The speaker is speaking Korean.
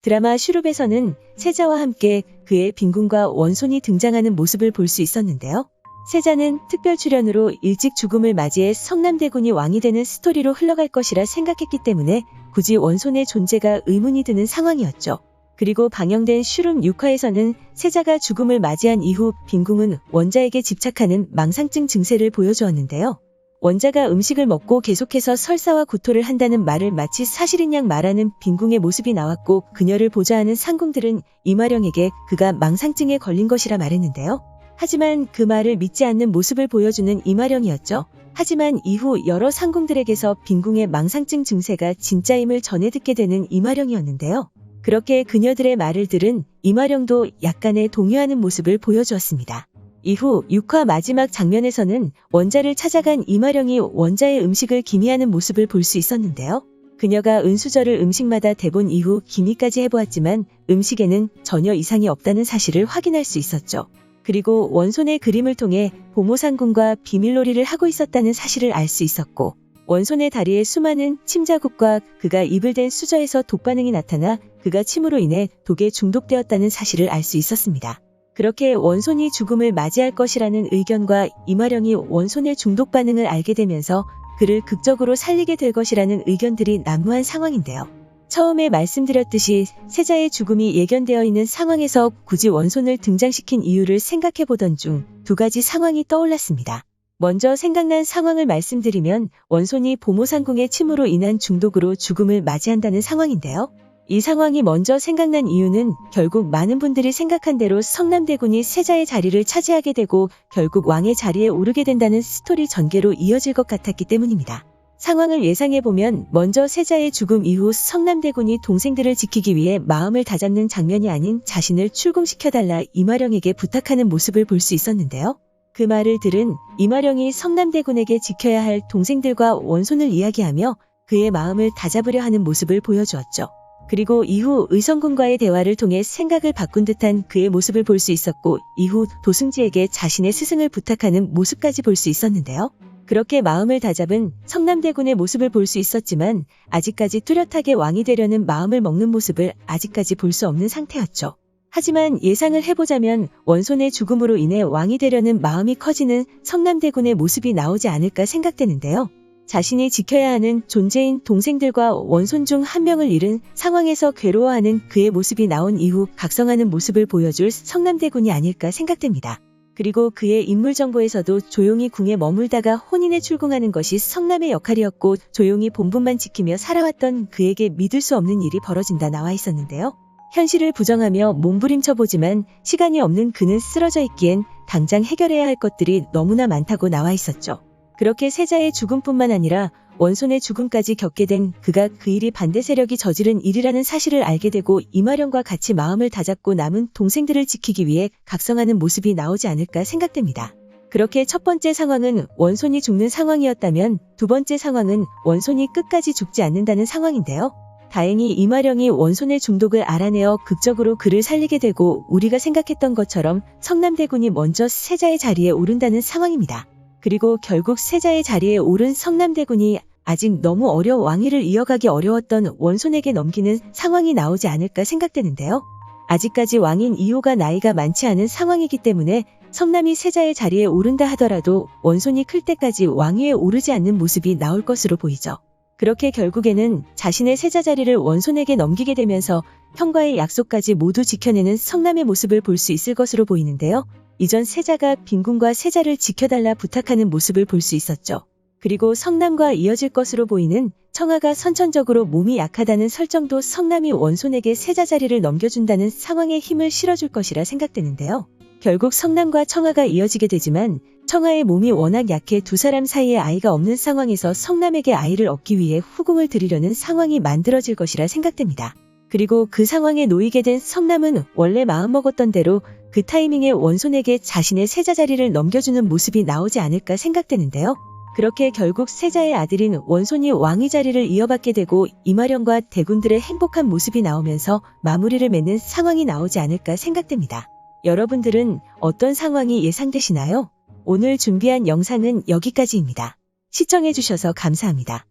드라마 슈룹에서는 세자와 함께 그의 빈궁과 원손이 등장하는 모습을 볼 수 있었는데요. 세자는 특별 출연으로 일찍 죽음을 맞이해 성남대군이 왕이 되는 스토리로 흘러갈 것이라 생각했기 때문에 굳이 원손의 존재가 의문이 드는 상황이었죠. 그리고 방영된 슈룹 6화에서는 세자가 죽음을 맞이한 이후 빈궁은 원자에게 집착하는 망상증 증세를 보여주었는데요. 원자가 음식을 먹고 계속해서 설사와 구토를 한다는 말을 마치 사실인 양 말하는 빈궁의 모습이 나왔고, 그녀를 보좌하는 상궁들은 이마령에게 그가 망상증에 걸린 것이라 말했는데요. 하지만 그 말을 믿지 않는 모습을 보여주는 이마령이었죠. 하지만 이후 여러 상궁들에게서 빈궁의 망상증 증세가 진짜임을 전해 듣게 되는 이마령이었는데요. 그렇게 그녀들의 말을 들은 이마령도 약간의 동요하는 모습을 보여주었습니다. 이후 6화 마지막 장면에서는 원자를 찾아간 이마령이 원자의 음식을 기미하는 모습을 볼 수 있었는데요. 그녀가 은수저를 음식마다 대본 이후 기미까지 해보았지만 음식에는 전혀 이상이 없다는 사실을 확인할 수 있었죠. 그리고 원손의 그림을 통해 보모상궁과 비밀놀이를 하고 있었다는 사실을 알 수 있었고, 원손의 다리에 수많은 침자국과 그가 입을 댄 수저에서 독반응이 나타나 그가 침으로 인해 독에 중독되었다는 사실을 알 수 있었습니다. 그렇게 원손이 죽음을 맞이할 것이라는 의견과 이마령이 원손의 중독 반응을 알게 되면서 그를 극적으로 살리게 될 것이라는 의견들이 난무한 상황인데요. 처음에 말씀드렸듯이 세자의 죽음이 예견되어 있는 상황에서 굳이 원손을 등장시킨 이유를 생각해보던 중 두 가지 상황이 떠올랐습니다. 먼저 생각난 상황을 말씀드리면 원손이 보모상궁의 침으로 인한 중독으로 죽음을 맞이한다는 상황인데요. 이 상황이 먼저 생각난 이유는 결국 많은 분들이 생각한 대로 성남대군이 세자의 자리를 차지하게 되고 결국 왕의 자리에 오르게 된다는 스토리 전개로 이어질 것 같았기 때문입니다. 상황을 예상해보면 먼저 세자의 죽음 이후 성남대군이 동생들을 지키기 위해 마음을 다잡는 장면이 아닌 자신을 출궁시켜달라 이마령에게 부탁하는 모습을 볼 수 있었는데요. 그 말을 들은 이마령이 성남대군에게 지켜야 할 동생들과 원손을 이야기하며 그의 마음을 다잡으려 하는 모습을 보여주었죠. 그리고 이후 의성군과의 대화를 통해 생각을 바꾼 듯한 그의 모습을 볼 수 있었고, 이후 도승지에게 자신의 스승을 부탁하는 모습까지 볼 수 있었는데요. 그렇게 마음을 다잡은 성남대군의 모습을 볼 수 있었지만 아직까지 뚜렷하게 왕이 되려는 마음을 먹는 모습을 아직까지 볼 수 없는 상태였죠. 하지만 예상을 해보자면 원손의 죽음으로 인해 왕이 되려는 마음이 커지는 성남대군의 모습이 나오지 않을까 생각되는데요. 자신이 지켜야 하는 존재인 동생들과 원손 중 한 명을 잃은 상황에서 괴로워하는 그의 모습이 나온 이후 각성하는 모습을 보여줄 성남대군이 아닐까 생각됩니다. 그리고 그의 인물 정보에서도 조용히 궁에 머물다가 혼인에 출궁하는 것이 성남의 역할이었고, 조용히 본분만 지키며 살아왔던 그에게 믿을 수 없는 일이 벌어진다 나와 있었는데요. 현실을 부정하며 몸부림쳐보지만 시간이 없는 그는 쓰러져 있기엔 당장 해결해야 할 것들이 너무나 많다고 나와 있었죠. 그렇게 세자의 죽음뿐만 아니라 원손의 죽음까지 겪게 된 그가 그 일이 반대 세력이 저지른 일이라는 사실을 알게 되고 이마령과 같이 마음을 다잡고 남은 동생들을 지키기 위해 각성하는 모습이 나오지 않을까 생각됩니다. 그렇게 첫 번째 상황은 원손이 죽는 상황이었다면 두 번째 상황은 원손이 끝까지 죽지 않는다는 상황인데요. 다행히 이마령이 원손의 중독을 알아내어 극적으로 그를 살리게 되고 우리가 생각했던 것처럼 성남대군이 먼저 세자의 자리에 오른다는 상황입니다. 그리고 결국 세자의 자리에 오른 성남대군이 아직 너무 왕위를 이어가기 어려웠던 원손에게 넘기는 상황이 나오지 않을까 생각되는데요. 아직까지 왕인 이호가 나이가 많지 않은 상황이기 때문에 성남이 세자의 자리에 오른다 하더라도 원손이 클 때까지 왕위에 오르지 않는 모습이 나올 것으로 보이죠. 그렇게 결국에는 자신의 세자 자리를 원손에게 넘기게 되면서 형과의 약속까지 모두 지켜내는 성남의 모습을 볼 수 있을 것으로 보이는데요. 이전 세자가 빈궁과 세자를 지켜달라 부탁하는 모습을 볼 수 있었죠. 그리고 성남과 이어질 것으로 보이는 청아가 선천적으로 몸이 약하다는 설정도 성남이 원손에게 세자 자리를 넘겨준다는 상황에 힘을 실어줄 것이라 생각되는데요. 결국 성남과 청아가 이어지게 되지만 청아의 몸이 워낙 약해 두 사람 사이에 아이가 없는 상황에서 성남에게 아이를 얻기 위해 후궁을 드리려는 상황이 만들어질 것이라 생각됩니다. 그리고 그 상황에 놓이게 된 성남은 원래 마음먹었던 대로 그 타이밍에 원손에게 자신의 세자 자리를 넘겨주는 모습이 나오지 않을까 생각되는데요. 그렇게 결국 세자의 아들인 원손이 왕위 자리를 이어받게 되고 이마령과 대군들의 행복한 모습이 나오면서 마무리를 맺는 상황이 나오지 않을까 생각됩니다. 여러분들은 어떤 상황이 예상되시나요? 오늘 준비한 영상은 여기까지입니다. 시청해주셔서 감사합니다.